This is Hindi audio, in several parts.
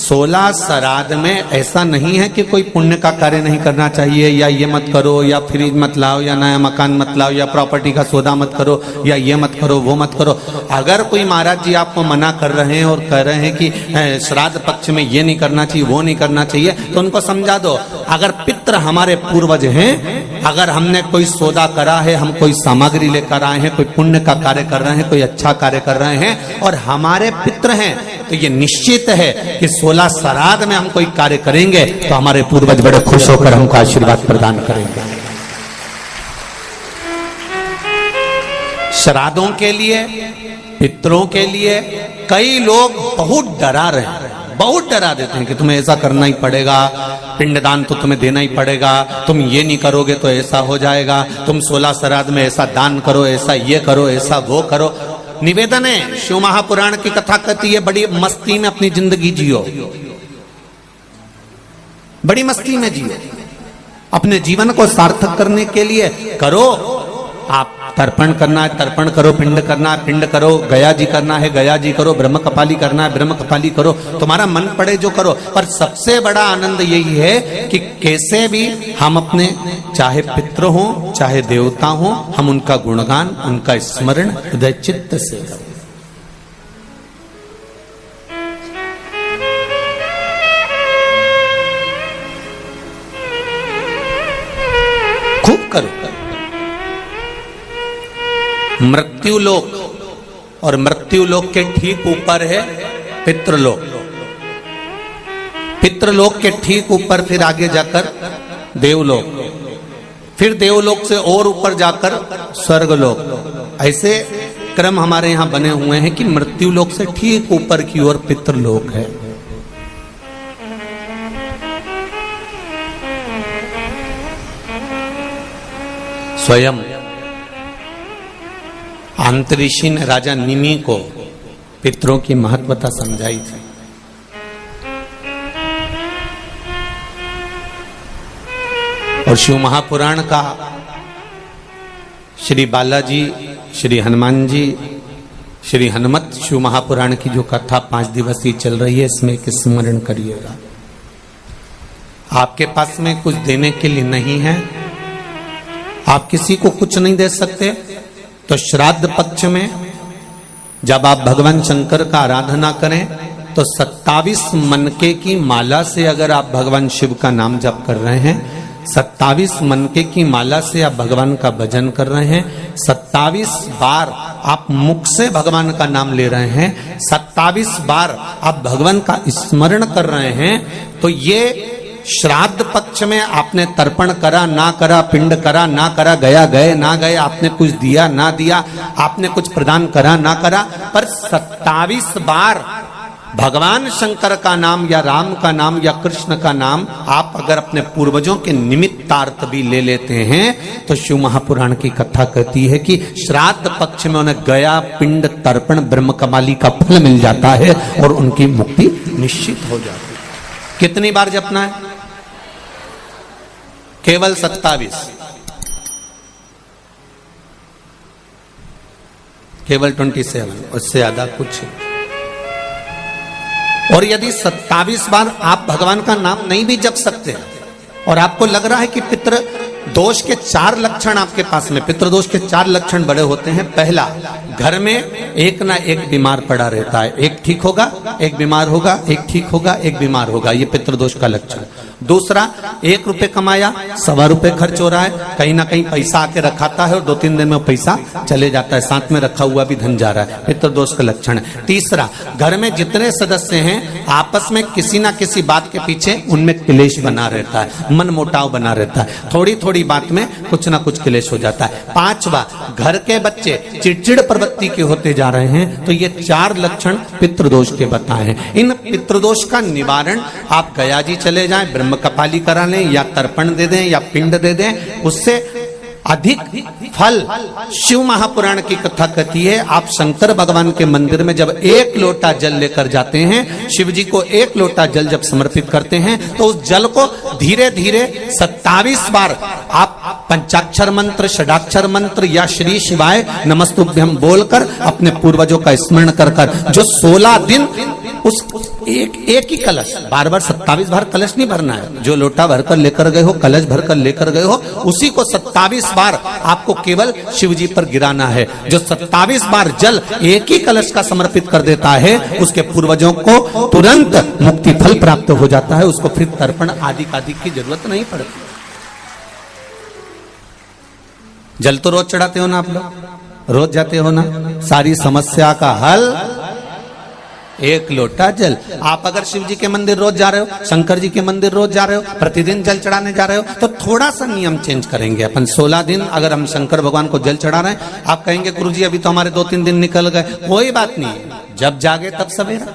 16 श्राद्ध में ऐसा नहीं है कि कोई पुण्य का कार्य नहीं करना चाहिए, या ये मत करो, या फ्रिज मत लाओ, या नया मकान मत लाओ, या प्रॉपर्टी का सौदा मत करो, या ये मत करो, वो मत करो। अगर कोई महाराज जी आपको मना कर रहे हैं और कह रहे हैं कि श्राद्ध पक्ष में ये नहीं करना चाहिए, वो नहीं करना चाहिए, तो उनको समझा दो। अगर पितृ हमारे पूर्वज हैं, अगर हमने कोई सौदा करा है, हम कोई सामग्री लेकर आए हैं, कोई पुण्य का कार्य कर रहे हैं, कोई अच्छा कार्य कर रहे हैं और हमारे पितृ हैं, तो ये निश्चित है कि 16 श्राद्ध में हम कोई कार्य करेंगे तो हमारे पूर्वज बड़े खुश होकर हमको आशीर्वाद प्रदान करेंगे। श्राद्धों के लिए, पितरों के लिए कई लोग बहुत डरा रहे हैं, बहुत डरा देते हैं कि तुम्हें ऐसा करना ही पड़ेगा, पिंडदान तो तुम्हें देना ही पड़ेगा, तुम ये नहीं करोगे तो ऐसा हो जाएगा, तुम 16 श्राद्ध में ऐसा दान करो, ऐसा ये करो, ऐसा वो करो। निवेदन है, शिव महापुराण की कथा कहती है, बड़ी मस्ती में अपनी जिंदगी जियो, बड़ी मस्ती में जियो, अपने जीवन को सार्थक करने के लिए करो। आप तर्पण करना है, तर्पण करो, पिंड करना है, पिंड करो, गया जी करना है, गया जी करो, ब्रह्म कपाली करना है, ब्रह्म कपाली करो, तुम्हारा मन पड़े जो करो। पर सबसे बड़ा आनंद यही है कि कैसे भी हम अपने, चाहे पितृ हो चाहे देवता हो, हम उनका गुणगान, उनका स्मरण हृदय चित्त से करें। खूब करो। मृत्युलोक, और मृत्युलोक के ठीक ऊपर है पितृलोक, पितृलोक के ठीक ऊपर फिर आगे जाकर देवलोक, फिर देवलोक से और ऊपर जाकर स्वर्गलोक। ऐसे क्रम हमारे यहां बने हुए हैं कि मृत्युलोक से ठीक ऊपर की ओर पितृलोक है। स्वयं अंतरिक्षी ने राजा निमि को पितरों की महत्वता समझाई थी। और शिव महापुराण का श्री बालाजी, श्री हनुमान जी, श्री हनुमत शिव महापुराण की जो कथा 5 दिवसीय चल रही है, इसमें एक स्मरण करिएगा। आपके पास में कुछ देने के लिए नहीं है, आप किसी को कुछ नहीं दे सकते, तो श्राद्ध पक्ष में जब आप भगवान शंकर का आराधना करें तो 27 मनके की माला से अगर आप भगवान शिव का नाम जप कर रहे हैं, 27 मनके की माला से आप भगवान का भजन कर रहे हैं, 27 बार आप मुख से भगवान का नाम ले रहे हैं, 27 बार आप भगवान का स्मरण कर रहे हैं, तो ये श्राद्ध पक्ष में आपने तर्पण करा ना करा, पिंड करा ना करा, गया गए ना गए, आपने कुछ दिया ना दिया, आपने कुछ प्रदान करा ना करा, पर 27 बार भगवान शंकर का नाम या राम का नाम या कृष्ण का नाम आप अगर अपने पूर्वजों के निमित्तार्थ भी ले लेते हैं, तो शिव महापुराण की कथा कहती है कि श्राद्ध पक्ष में उन्हें गया, पिंड, तर्पण, ब्रह्म कपाली का फल मिल जाता है और उनकी मुक्ति निश्चित हो जाती है। कितनी बार जपना है? केवल 27, केवल 27, उससे ज्यादा कुछ। और यदि 27 बार आप भगवान का नाम नहीं भी जप सकते और आपको लग रहा है कि पितृ दोष के 4 लक्षण आपके पास में, पितृदोष के 4 लक्षण बड़े होते हैं। पहला, घर में एक ना एक बीमार पड़ा रहता है, एक ठीक होगा, एक बीमार होगा, एक ठीक होगा, एक बीमार होगा, ये पितृदोष का लक्षण। दूसरा, 1 रुपए कमाया, 1.25 रुपए खर्च हो रहा है, कहीं ना कहीं पैसा आके रखाता है और 2-3 दिन में पैसा चले जाता है, साथ में रखा हुआ भी धन जा रहा है, पितृदोष का लक्षण है। तीसरा, घर में जितने सदस्य हैं आपस में किसी ना किसी बात के पीछे उनमें क्लेश बना रहता है, मन मुटाव बना रहता है, थोड़ी थोड़ी बात में कुछ ना कुछ क्लेश हो जाता है। 5वां, घर के बच्चे चिड़चिड़ प्रवृत्ति के होते जा रहे हैं, तो ये 4 लक्षण पितृदोष के बताए हैं। इन पितृदोष का निवारण आप गया जी चले जाएं, ब्रह्म कपाली करा लें, या तर्पण दे दें, या पिंड दे दें, उससे अधिक फल शिव महापुराण की कथा कहती है। आप शंकर भगवान के मंदिर में जब 1 लोटा जल लेकर जाते हैं, शिव जी को 1 लोटा जल जब समर्पित करते हैं, तो उस जल को धीरे धीरे 27 बार आप पंचाक्षर मंत्र, षडाक्षर मंत्र या श्री शिवाय नमस्तुभ्यम बोलकर अपने पूर्वजों का स्मरण कर जो 16 दिन उस एक ही कलश, बार बार 27 बार कलश नहीं भरना है। जो लोटा भरकर लेकर गए हो, कलश भरकर लेकर गए हो, उसी को 27 बार आपको केवल शिव जी पर गिराना है। जो 27 बार जल एक ही कलश का समर्पित कर देता है, उसके पूर्वजों को तुरंत मुक्ति फल प्राप्त हो जाता है। उसको फिर तर्पण आदि की जरूरत नहीं पड़ती। जल तो रोज चढ़ाते हो ना आप लोग, रोज जाते हो ना, सारी समस्या का हल एक लोटा जल। आप अगर शिव जी के मंदिर रोज जा रहे हो, शंकर जी के मंदिर रोज जा रहे हो, प्रतिदिन जल चढ़ाने जा रहे हो, तो थोड़ा सा नियम चेंज करेंगे अपन। 16 दिन अगर हम शंकर भगवान को जल चढ़ा रहे हैं, आप कहेंगे गुरुजी अभी तो हमारे 2-3 दिन निकल गए, कोई बात नहीं, जब जागे तब सवेरा।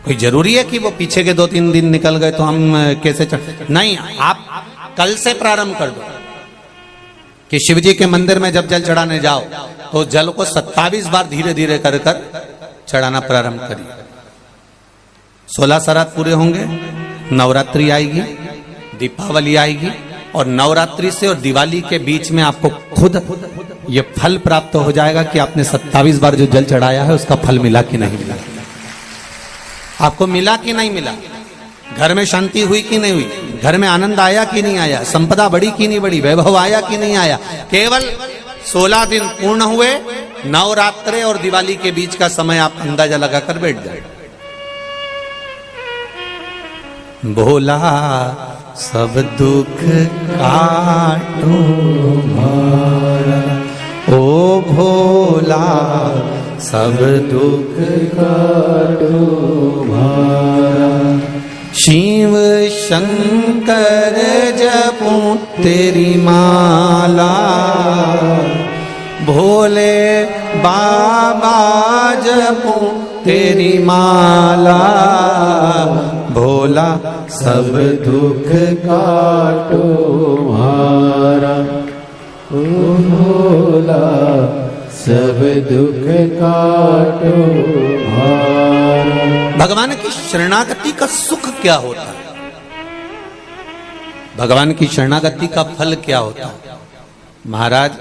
कोई जरूरी है कि वो पीछे के 2-3 दिन निकल गए तो हम कैसे नहीं, आप कल से प्रारंभ कर दो कि शिव जी के मंदिर में जब जल चढ़ाने जाओ तो जल को 27 बार धीरे धीरे कर चढ़ाना प्रारंभ करिए। 16 श्राद्ध पूरे होंगे, नवरात्रि आएगी, दीपावली आएगी, और नवरात्रि से और दिवाली के बीच में आपको खुद ये फल प्राप्त हो जाएगा कि आपने 27 बार जो जल चढ़ाया है उसका फल मिला कि नहीं मिला, आपको मिला कि नहीं मिला, घर में शांति हुई कि नहीं हुई, घर में आनंद आया कि नहीं आया, संपदा बढ़ी कि नहीं बढ़ी, वैभव आया कि नहीं आया। केवल 16 दिन पूर्ण हुए, नवरात्रे और दिवाली के बीच का समय आप अंदाजा लगाकर बैठ जाए। भोला सब दुख काटो भारा, ओ भोला सब दुख काटो भारा, शिव शंकर जपूं तेरी माला, भोले बाबा जपूं तेरी माला, भोला सब दुख काटो भारा, ओ भोला सब दुख काटो भारा। भगवान की शरणागति का सुख क्या होता है, भगवान की शरणागति का फल क्या होता है। महाराज,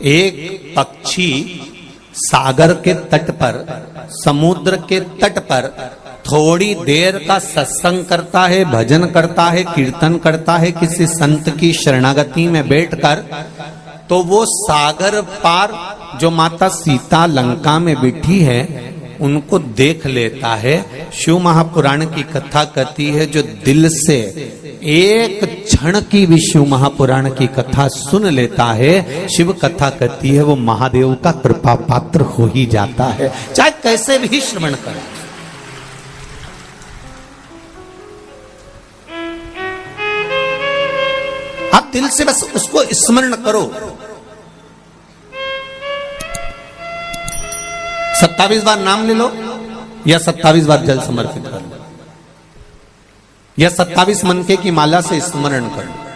एक पक्षी सागर के तट पर, समुद्र के तट पर थोड़ी देर का सत्संग करता है, भजन करता है, कीर्तन करता है किसी संत की शरणागति में बैठकर, तो वो सागर पार जो माता सीता लंका में बैठी है उनको देख लेता है। शिव महापुराण की कथा कहती है, जो दिल से एक क्षण की भी शिव महापुराण की कथा सुन लेता है, शिव कथा कहती है वो महादेव का कृपा पात्र हो ही जाता है, चाहे कैसे भी श्रवण करे। आप दिल से बस उसको स्मरण करो। 27 बार नाम ले लो या 27 बार जल समर्पित कर लो, या 27 मनके की माला से स्मरण कर लो।